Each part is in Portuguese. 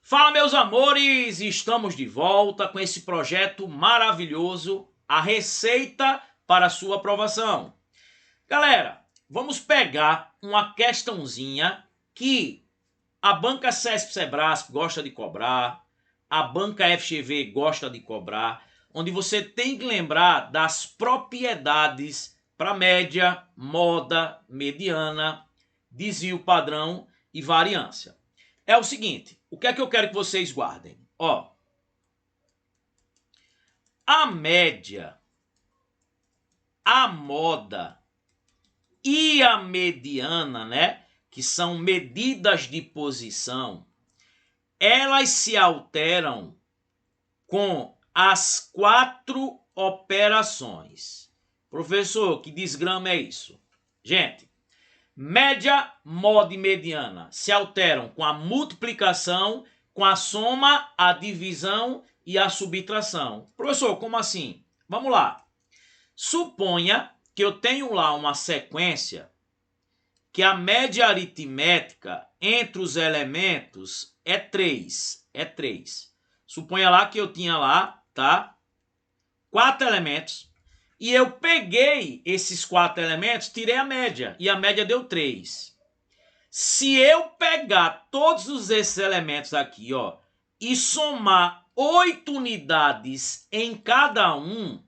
Fala, meus amores! Estamos de volta com esse projeto maravilhoso, a receita para sua aprovação. Galera, vamos pegar uma questãozinha que a banca CESP-CEBRASP gosta de cobrar, a banca FGV gosta de cobrar, onde você tem que lembrar das propriedades para média, moda, mediana, desvio padrão e variância. É o seguinte, o que é que eu quero que vocês guardem? Ó, a média, a moda e a mediana, né, que são medidas de posição, elas se alteram com as 4 operações. Professor, que desgrama é isso? Gente, média, moda e mediana se alteram com a multiplicação, com a soma, a divisão e a subtração. Professor, como assim? Vamos lá. Suponha que eu tenho lá uma sequência que a média aritmética entre os elementos é 3. É 3. Suponha lá que eu tinha lá, tá? 4 elementos. E eu peguei esses 4 elementos, tirei a média. E a média deu 3. Se eu pegar todos esses elementos aqui, ó, e somar 8 unidades em cada um,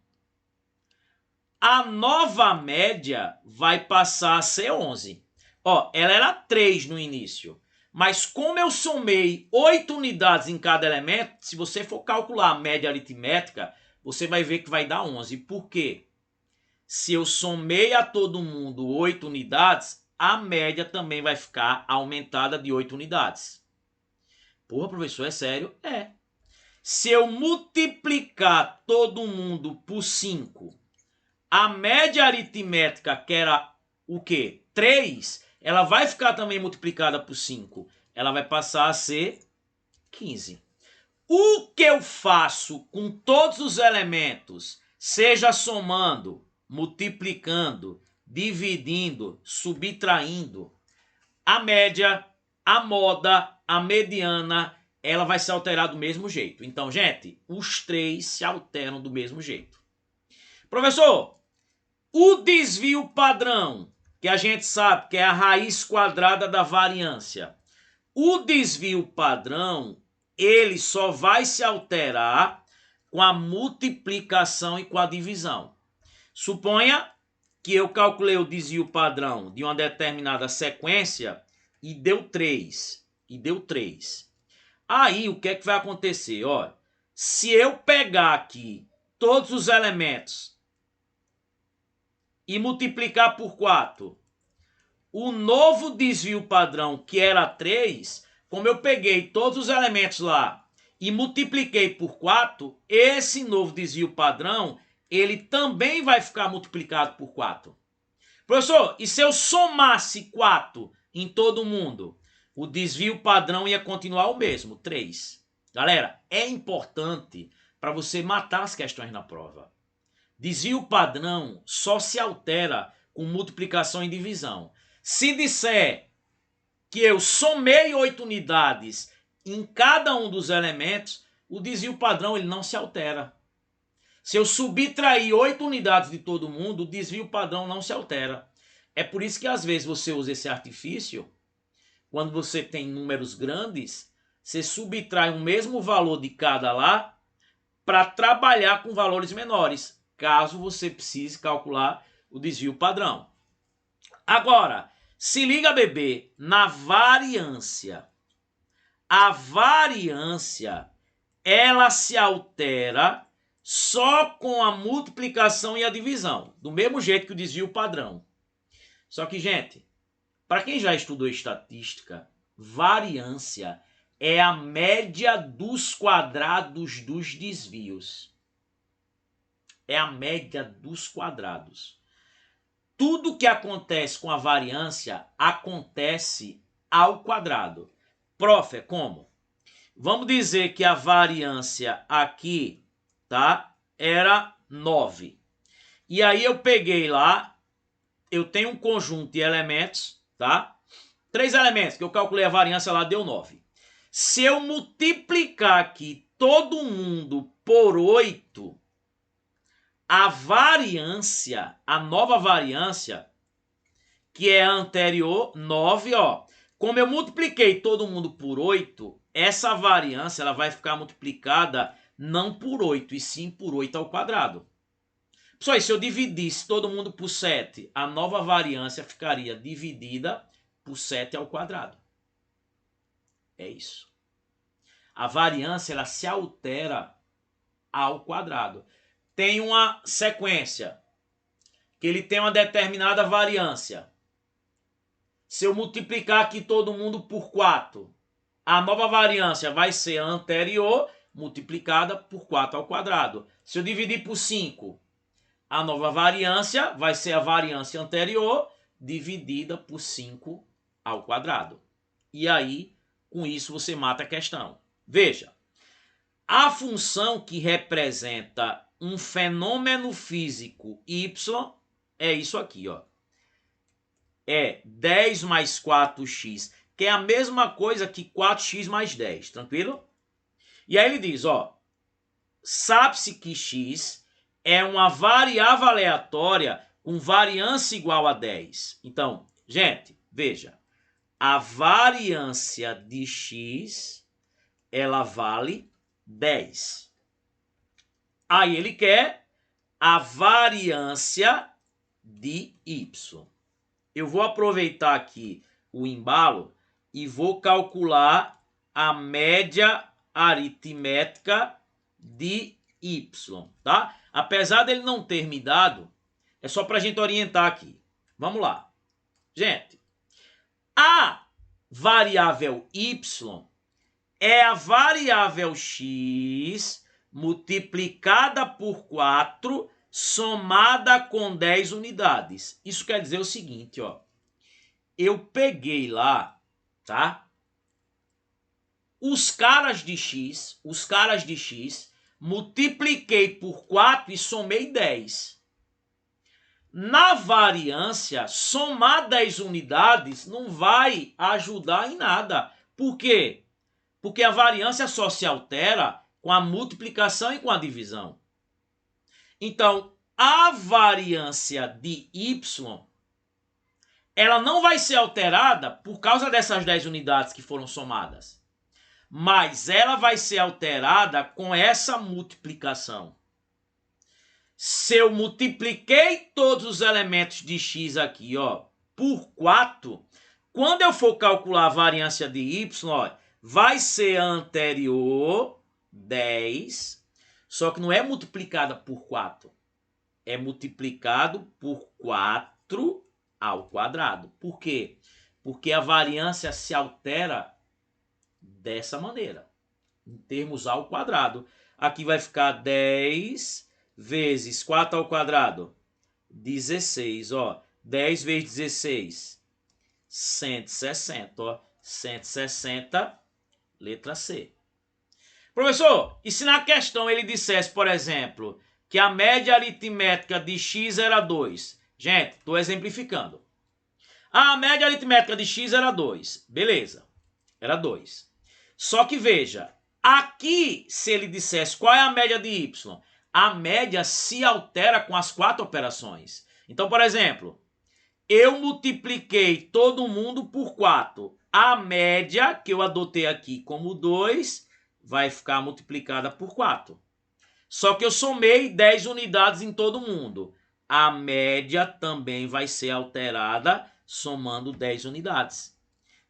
a nova média vai passar a ser 11. Ó, ela era 3 no início. Mas como eu somei 8 unidades em cada elemento, se você for calcular a média aritmética, você vai ver que vai dar 11. Por quê? Se eu somei a todo mundo 8 unidades, a média também vai ficar aumentada de 8 unidades. Porra, professor, é sério? É. Se eu multiplicar todo mundo por 5, a média aritmética, que era o quê? 3, ela vai ficar também multiplicada por 5. Ela vai passar a ser 15. O que eu faço com todos os elementos, seja somando, multiplicando, dividindo, subtraindo, a média, a moda, a mediana, ela vai se alterar do mesmo jeito. Então, gente, os 3 se alteram do mesmo jeito. Professor, o desvio padrão, que a gente sabe que é a raiz quadrada da variância, o desvio padrão, ele só vai se alterar com a multiplicação e com a divisão. Suponha que eu calculei o desvio padrão de uma determinada sequência e deu 3. Aí, o que é que vai acontecer? Olha, se eu pegar aqui todos os elementos e multiplicar por 4, o novo desvio padrão, que era 3, como eu peguei todos os elementos lá e multipliquei por 4, esse novo desvio padrão, ele também vai ficar multiplicado por 4. Professor, e se eu somasse 4 em todo mundo? O desvio padrão ia continuar o mesmo, 3. Galera, é importante para você matar as questões na prova. Desvio padrão só se altera com multiplicação e divisão. Se disser que eu somei 8 unidades em cada um dos elementos, o desvio padrão ele não se altera. Se eu subtrair 8 unidades de todo mundo, o desvio padrão não se altera. É por isso que às vezes você usa esse artifício, quando você tem números grandes, você subtrai o mesmo valor de cada lá para trabalhar com valores menores, caso você precise calcular o desvio padrão. Agora, se liga, bebê, na variância. A variância, ela se altera só com a multiplicação e a divisão, do mesmo jeito que o desvio padrão. Só que, gente, para quem já estudou estatística, variância é a média dos quadrados dos desvios. É a média dos quadrados. Tudo que acontece com a variância acontece ao quadrado. Prof, como? Vamos dizer que a variância aqui, tá, era 9. E aí eu peguei lá, eu tenho um conjunto de elementos, tá? 3 elementos, que eu calculei a variância lá, deu 9. Se eu multiplicar aqui todo mundo por 8, a variância, a nova variância, que é a anterior, 9, ó. Como eu multipliquei todo mundo por 8, essa variância ela vai ficar multiplicada não por 8, e sim por 8 ao quadrado. Pessoal, se eu dividisse todo mundo por 7, a nova variância ficaria dividida por 7 ao quadrado. É isso. A variância ela se altera ao quadrado. Tem uma sequência que ele tem uma determinada variância. Se eu multiplicar aqui todo mundo por 4, a nova variância vai ser a anterior multiplicada por 4 ao quadrado. Se eu dividir por 5, a nova variância vai ser a variância anterior dividida por 5 ao quadrado. E aí, com isso, você mata a questão. Veja, a função que representa um fenômeno físico y é isso aqui, ó. É 10 mais 4x, que é a mesma coisa que 4x mais 10, tranquilo? E aí ele diz, ó, sabe-se que x é uma variável aleatória com variância igual a 10. Então, gente, veja, a variância de x, ela vale 10. Aí ele quer a variância de y. Eu vou aproveitar aqui o embalo e vou calcular a média aritmética de y, tá? Apesar dele não ter me dado, é só para a gente orientar aqui. Vamos lá. Gente, a variável y é a variável x multiplicada por 4 somada com 10 unidades. Isso quer dizer o seguinte, ó. Eu peguei lá, tá? Os caras de x, multipliquei por 4 e somei 10. Na variância, somar 10 unidades não vai ajudar em nada. Por quê? Porque a variância só se altera com a multiplicação e com a divisão. Então, a variância de y, ela não vai ser alterada por causa dessas 10 unidades que foram somadas. Mas ela vai ser alterada com essa multiplicação. Se eu multipliquei todos os elementos de x aqui, ó, por 4, quando eu for calcular a variância de y, ó, vai ser a anterior, 10, só que não é multiplicada por 4. É multiplicado por 4 ao quadrado. Por quê? Porque a variância se altera dessa maneira, em termos ao quadrado. Aqui vai ficar 10 vezes 4 ao quadrado, 16, ó. 10 vezes 16, 160, ó. 160, letra C. Professor, e se na questão ele dissesse, por exemplo, que a média aritmética de x era 2? Gente, estou exemplificando. A média aritmética de x era 2. Beleza, era 2. Só que veja, aqui se ele dissesse qual é a média de y, a média se altera com as 4 operações. Então, por exemplo, eu multipliquei todo mundo por 4. A média que eu adotei aqui como 2 vai ficar multiplicada por 4. Só que eu somei 10 unidades em todo mundo. A média também vai ser alterada somando 10 unidades.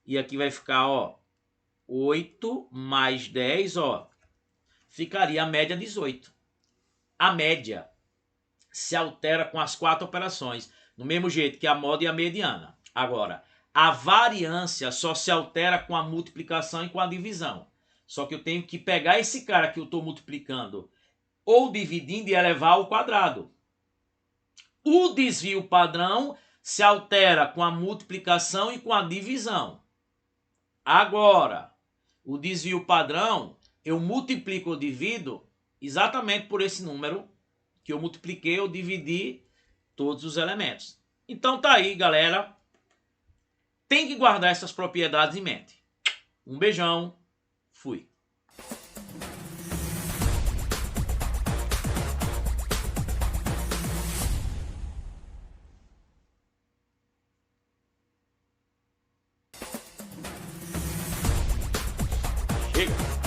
E aqui vai ficar, ó, 8 mais 10, ó, ficaria a média 18. A média se altera com as 4 operações, do mesmo jeito que a moda e a mediana. Agora, a variância só se altera com a multiplicação e com a divisão. Só que eu tenho que pegar esse cara que eu estou multiplicando ou dividindo e elevar ao quadrado. O desvio padrão se altera com a multiplicação e com a divisão. Agora, o desvio padrão, eu multiplico ou divido exatamente por esse número que eu multipliquei ou dividi todos os elementos. Então tá aí, galera. Tem que guardar essas propriedades em mente. Um beijão Fui. Chega.